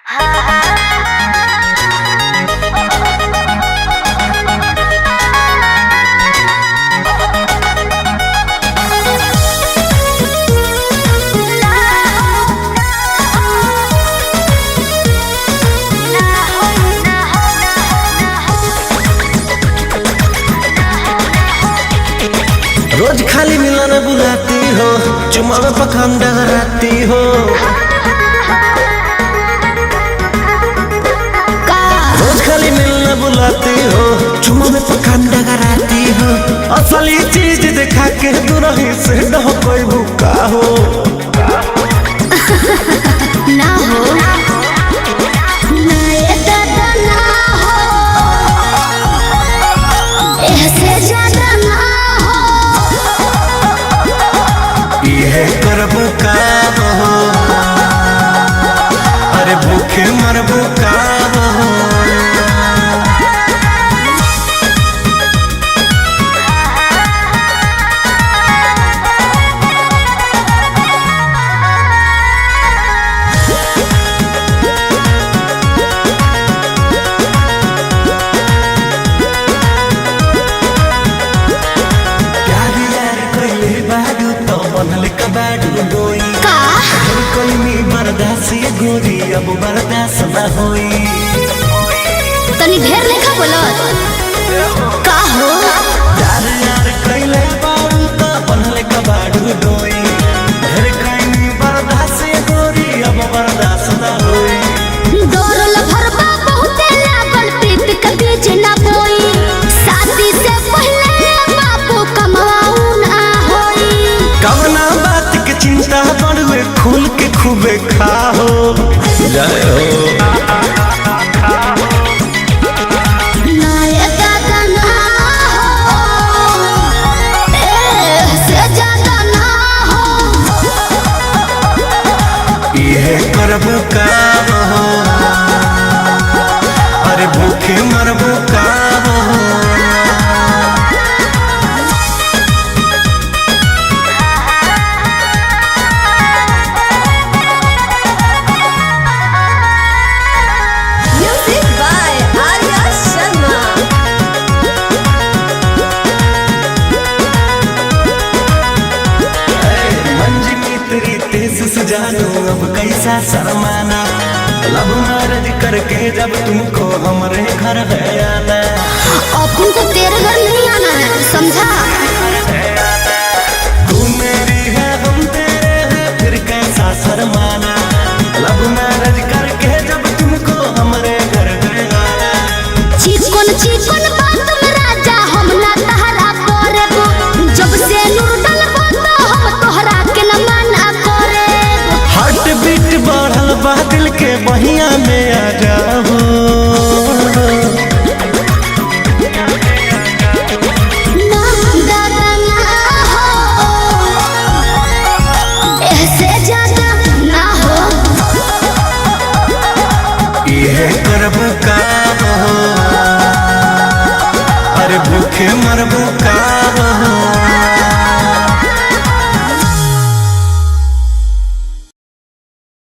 रोज खाली मिलन बुलाती हो, चुमा में पखान डगराती हो। रोज खाली मिलन बुलाती हो, चुमा में पखान डगराती हो। असली चीज दिखा के दुरही से न कोई भूखा हो ना हो करबू काम हो, अरे भूखे मरबू काम हो। गोरी अब बर्दाश्त न होई, तनी ढेर लेखा बोलत का हो। यार यार कइले बारू त बनले कबाड़ू डोई। ढेर कइनी बर्दाश्त गोरी अब बर्दाश्त न होई। डोरल भरबा बहुते लागल प्रीत के बीच ना बोई। शादी से पहले बापू कमाऊ ना होई। कवना बात के चिंता बड़ुए खुल के खूबे खाओ जय हो। करबू काम हो, अरे भूखे मरबू काम हो। Music by Arya Sharma. मंजिली तेरी तेज सजानो अब कैसा शर्माना। लब मैरिज करके जब तुमको हमरे घर है आना। अपन को तेरे घर नहीं आना है, समझा। तू मेरी है हम तेरे हैं, फिर कैसा शर्माना। लब मैरिज करके जब तुमको हमरे घर है आना। चिकन चिकन बात में राजा हम ना तहरा करेबो। जब से नूर डलबो तो हम तोहरा के न मना करेबो। हार्ट बीट बढ़ल बा दिल के बहिया में आ जाओ। ना दादा ना हो, ऐसे ज्यादा ना हो। ये करबू काम हो, अरे भूखे मरबू काम हो।